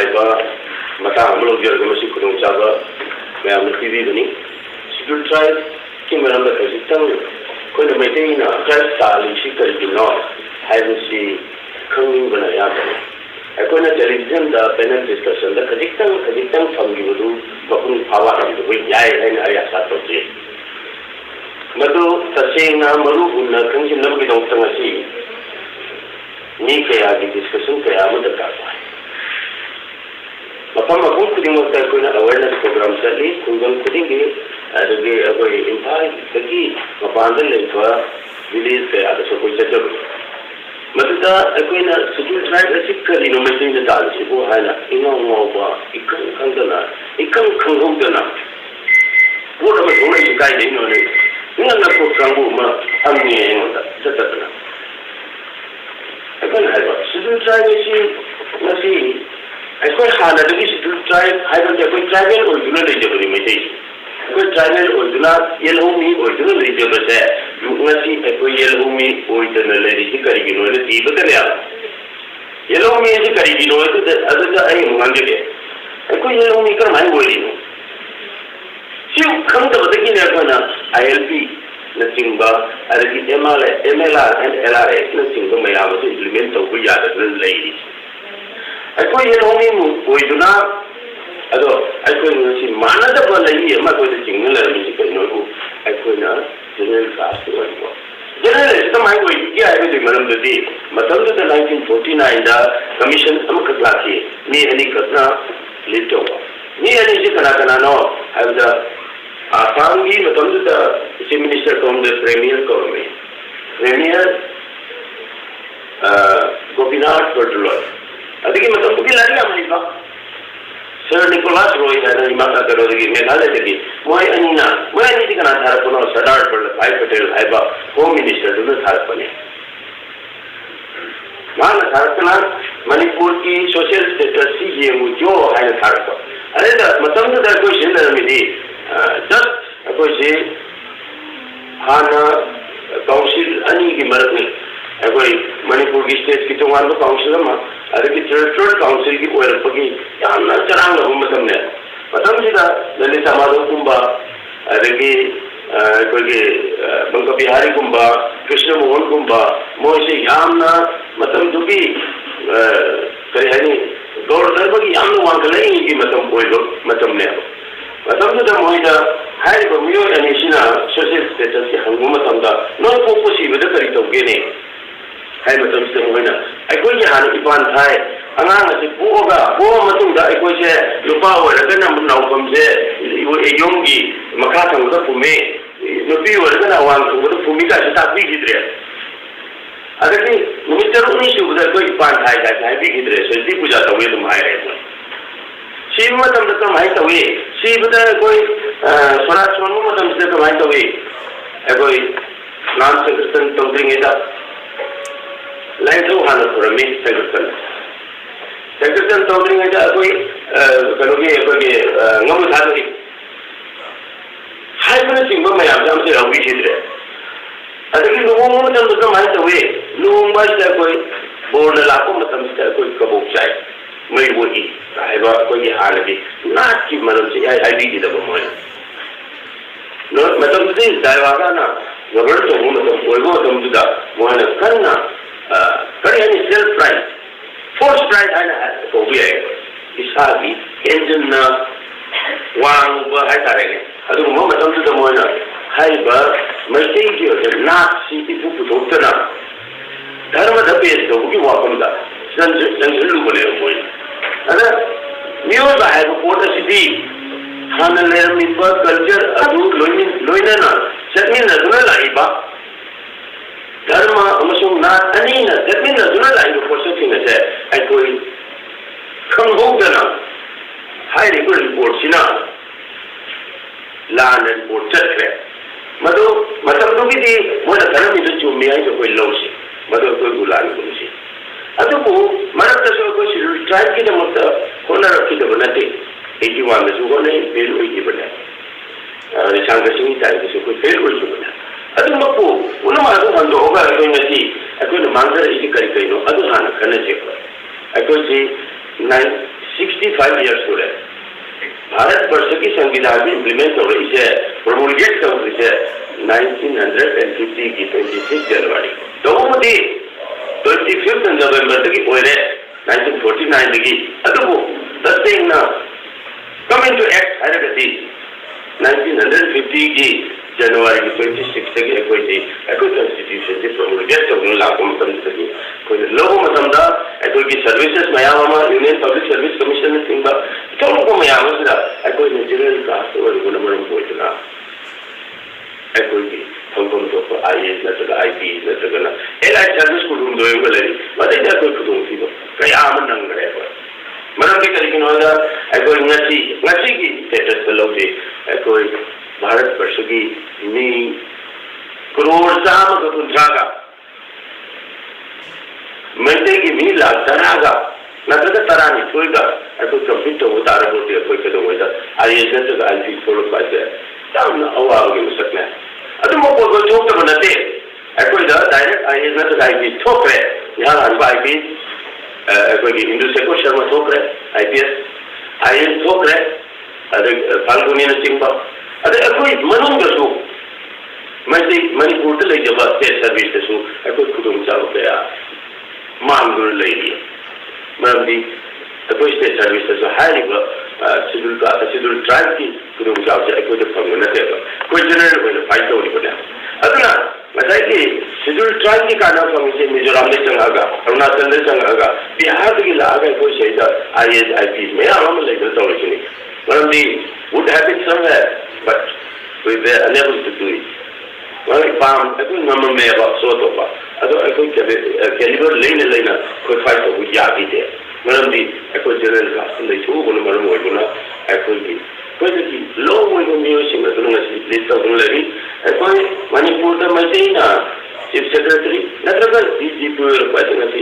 मता हमलोग जो मसी खुदों चाबा मैं हम टीवी बनी शेड्यूल ट्राइब की मरम में खजितंग कोई न मैंने ना ट्राइब साली शिकर जिनो हाइवसी खंगिंग बनाया है कोई न टेलीविजन दा पैनल डिस्कशन दा खजितंग फंगी वधु बकुन फावा हम तो कोई जाए है ना या साथ होते मधु तसेना मरु उन्ना खंगी नम की दोस्तों ऐसी नी कया की डिस्कशन कया मुद्दा करता है मफम मफम खुदिंग कोई अवेयरनेस प्रोग्राम चली खुदम खुदिंगे अदगे अकोई इंफाल तकी मपांदल लेथवा विलेज कया दसो कोई चजब मददा अकोई ना शेड्यूल ट्राइब ऐसी करी नो में दिन डाल से वो है ना इनो मोबा इकन खंगदना वो तो मैं थोड़ा शिकायत नहीं होने इन ना को कंगू में हमने ये होता चततना अकन है बात शेड्यूल ट्राइब ऐसी नसी कोई खाना तो किसी ट्राइब हाइबल या कोई ट्राइबल ओरिजिनल ले जबरी में चाहिए कोई ट्राइबल ओरिजिनल येलोमी ओरिजिनल ले जबर से युगनसी कोई येलोमी ओरिजिनल ले जी करेगी नोले ती बता लिया येलोमी जी करेगी नोले तो अदर का आई मुंगंगे के कोई येलोमी कर माय बोली नो सिर्फ कम तो बता कि ने को ना ILP नथिंगबा अरगी MLR and LRA nothing में या तो इंप्लीमेंट तो कोई याद ले अकोई ये लोग कोई दुना अदो अकोई नुसी माना जब लगी है मैं कोई चिंगल लगी है कोई नोको अकोई ना जनरल क्लास तो वाली जनरल इतना माइंड कोई क्या है तो मरम दे मतलब तो 1949 दा कमीशन हम कतला थी नी अनी कतना लेटो नी अनी जी कना नो है दा आसामी मतलब तो chief minister cum the premier government premier Gopinath बटलर अदिकी मतलब बुकी लारी आमलीबा सर निकोलस रॉय है माता करोगी मेघालय की मोय अनी दिखना था कोनो सरदार वल्लभभाई पटेल आइबा होम मिनिस्टर दुन था बने मान था मणिपुर की सोशल स्टेटस सी ये जो है था अरे द मतलब तो कोई जिंदर में दी जस्ट कोई से हाना काउंसिल अनी की मदद में कोई मणिपुर की स्टेट की तोंगान काउंसिल में अदगी टेरिटोरियल काउंसिल की ओरपगी यामना चरांग लब मतमने मतमसिदा ललित माधव कुंबा अदगी कोई बंक बिहारी कुंबा कृष्ण मोहन कुंबा मोसे यामना मतम दुबी कहीं गौरव की यामना वांगले की मतम कोई मतमने मतम तो मोइदा हाय बमियो अनिशिना सोशल स्टेटस की हंगु मतमदा नो पोपोसी बद करी तोगेने हाय मतलब से मोइना अकोई के हान इपान थाय अंगांग से पोगा पो मतुंदा अकोई से लुपा वरगना नाउकम से वो एयोंगी मखा थंगदा फुमे नुपी वरगना वांग थंगदा फुमिका से तापी गिद्रे अदकी नुमितर उनी सुबदा कोई इपान थाय का भी गिद्रे सजी पूजा तवे तुम आए रहे सी मतम तो माई तवे सी बदा कोई स्वराज सोनु मतम से तो माई तवे कोई नाम संकीर्तन तंत्रिंगेदा लाइन तो हाना थोड़ा में संकीर्तन तंत्रिंगेदा कोई कलोगे कोई ngam था तो हाय बने सिंह में आप जाम से रवि क्षेत्र है अदकी लोगों में तो माई तवे लोगों में से कोई बोर्ड लाखों मतम से कोई कबूक चाहे मैं वही राइबा कोई हाल भी नाच की मदद से आई डी की दबा मोय नो मतलब से दायवागा ना गवर्नमेंट तो मतलब वो तुम जुदा मोय ना करना करे यानी सेल्फ प्राइस फोर्स प्राइस है ना तो भी है इसागी इंजन ना वांग वो है तारे के अदु मो मतलब तो मोय ना हाय बा मैं से की होते नाच सी की पुपुतो ना धर्म धपे तो की वापम दा संजलू बोले मोय अरे म्यूज है रिपोर्ट सिटी हाना लेरमिबा कल्चर अदु लोइना चटमिन नजुना लाइबा धर्म अमसुंग ना अनीना चटमिन नजुना लाइबा प्रोसेसिंग से आई कोई खंगोदना हाई रिपोर्ट सिना लान रिपोर्ट चक्रे मदो मतलब तो भी मोदा धर्म में जो में आई तो कोई लोसी मदो कोई गुलान कोसी अदुबु मरक्तसो को शेड्यूल ट्राइब की दमत कोना रखिदब नते 81 में सुगो नहीं फेल होई की बने रिसांग सिंह टाइप से कोई फेल होई की बने अदु मपु उन मादु हंदो होगा कोई नसी अको मांगर इसी करी कई नो अदु हान कने जे अको जी 65 years हो रहे भारत वर्ष की संविधान में इम्प्लीमेंट हो रही है प्रोमोलगेट हो रही है 1950 की 26 जनवरी तो वो 25 नवंबर तक की ओरे 1949 की अदबो तस्तेंगना कमिंग टू एक्ट हायरगति 1950 की जनवरी की 26 तक अखोई कॉन्स्टिट्यूशन से प्रोमोलगेट हो लागू मतलब तक कोई लोगों मतलब अखोई की सर्विसेज मयामा यूनियन पब्लिक सर्विस कमीशन सिंबा तो लोगों मयामा से अखोई नेचुरल कास्ट और गुणमरण पोइतना अखोई की फंक्शन तो आईएएस नत्रगा आईपीएस नत्रगा एलाइट सर्विस को रूम दोए वाले मते जा कोई खुदों थी तो कई आम नंगरे पर मरम के तरीके नोदा अखोई ngasi की स्टेटस पे लोग दे अखोई भारत वर्ष की मी करोड़ साम का कुंठागा मध्य की मी लाख तरागा नत्रगा तरानी कोईगा अखोई कंप्लीट तो होता रहा होती है कोई कदम होता आईएएस नत्रगा आईपीएस फॉलो पाते तब ना अवाग के मुसकने अतः वो कोई जोक तो बनाते अखोई दा डायरेक्ट आईएएस नत्रगा आईपीएस ठोक रहे यहाँ आंबा आईपीएस कोई की इंदु शेखर शर्मा ठोक रहे आईपीएस आईएएस ठोक रहे अरे फाल्गुनी ने सिंपा अरे अखोई मनुंग दसु मणिपुर ले जब स्टेट सर्विस दसु अखोई खुदुम चाव गया मांगुर ले लिया मरमदी अखोई स्टेट सर्विस दसु हाईब शेड्यूल ट्राइब की खुदुम चाव से अखोई फंग नतेगा कोई जनरल कोई फाइट हो बना अदना मसाई शेड्यूल ट्राइब की कारण फंग से मिजोरम में चंगागा अरुणाचल में चंगागा बिहार की लागा कोई शेदा आईएएस आईपीएस में आम लेकर तो नहीं मरमदी would have been somewhere but we were unable to do it. Well, farm, I don't remember me about sort of, I think caliber lane, could fight for Yagi there. Madam, I could general cast in the two, one of them, I could be. Presently, low way of music, as long as it list of levy, I find Manipur the Madina, Chief Secretary, not a these people are fighting at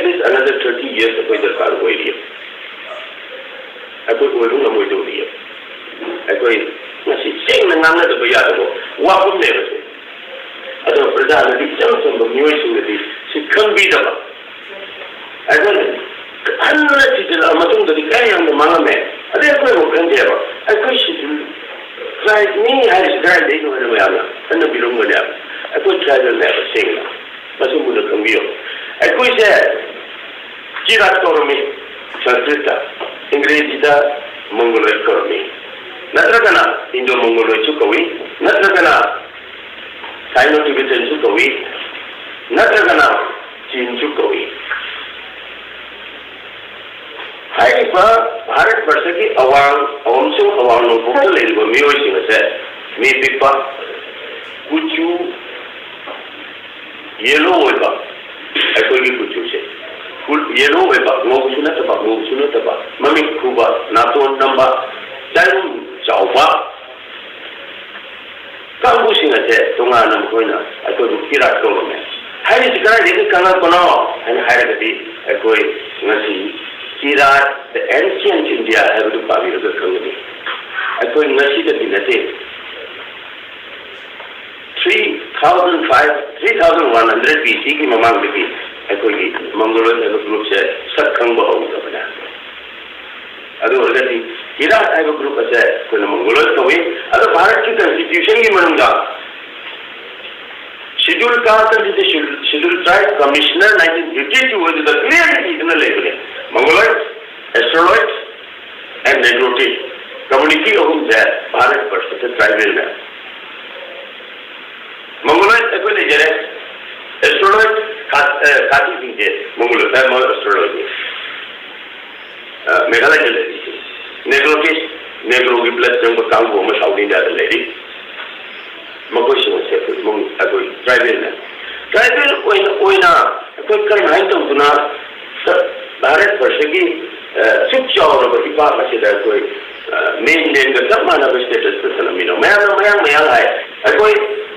least another 30 years of the car area. I could go to a window here. अखोई ngasi sing nangna da baya da wa kum ne ba ado praja na di cham cham myoy sing di sikhan bi da ba agon anna chi da matung da di kai yang ma me ade ko ko kan de ba akhoi shi try me I is try de no ne ba na anna bi rum ne akhoi try da ne ba sing na masu mu da kan biyo akhoi se kira toromi sanskrit अंग्रेजी दा Mongoloid करोमी नत्रगना Indo Mongoloid चुकवी नत्रगना Sino Tibetan चुकवी नत्रगना चीन चुकवी हाइबा भारत वर्ष की अवांग अवंशों अवांग नोबुल लेबो मियोसिंग से मी पिपा कुचू येलो ओइबा अकोगी कुचू से येलो वेबा ngô सुना तबा मम्मी खुबा नातोन नंबा जायु जावबा कांगु सिंगते तोंगा नम कोइना अको किरा तोमे हारि सिकरा दे कांगा कोनो एन हाइरगति अकोई ngasi किरा the ancient India have to पाबी रो खंगनी अकोई ngasi द दिनते 3100 BC की ममांग की अखोई मंगोलोइड एवं ग्रुप से सत्खंग होगा बना अदो अगति किरा एवं ग्रुप से कोई मंगोलोइड तो हुई अदो भारत की कॉन्स्टिट्यूशन की मनुंगा schedule caste and schedule tribe commissioner 1952 was the clearly in the label Mongoloid Australoid and Negritic community of Bharat पर से ट्राइबल में मंगोलोइड अखोई ले जरे एस्ट्रोलॉइड काटी दिखे मंगोलोइड है मॉल एस्ट्रोलॉजी मेघालय के लेडी नेग्रोटिस नेग्रो की प्लस जंग काम वो में साउथ इंडिया के लेडी मकोई से कोई मंग कोई ट्राइबल कोई ना कोई कर नहीं तो गुना भारत वर्ष की सुच और बहिपा से कोई मेन लेन का सब माना स्टेटस पे सलमीनो मैं है कोई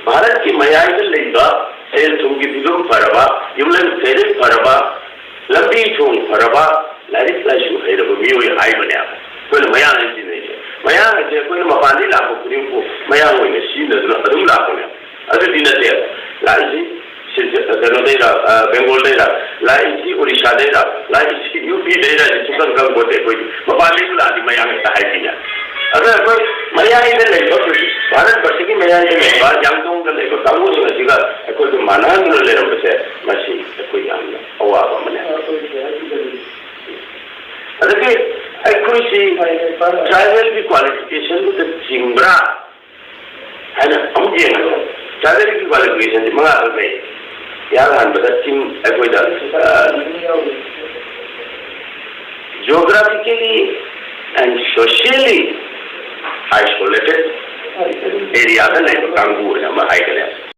भारत की मयाई के लेगा सेल तुमकी बिगम फरबा युमलन फेरिस फरबा लंबी थों फरबा लारिस लाशु है रो मियो हाई बने कोई मया नहीं नहीं मया है कोई मपानी लाको कुरिम को मया होने सी न अदुम लाको ने अदु दिन ते लाइसी Bengal like Odisha like UP Sukan Gambote, Mapalula, the Mayang Tahina. Other Mayang is a labor, Baran Pasiki Mayan, Yang the labor, Kamu, I could do Manan, the labor, Machine, the Kuyang, Owa. I could see tribal qualification with the Jimbra and Amjana. Tribal qualification, the Malawi, Yalan, but the team geographically and socially isolated area, the name of Kangu and Mahaikan.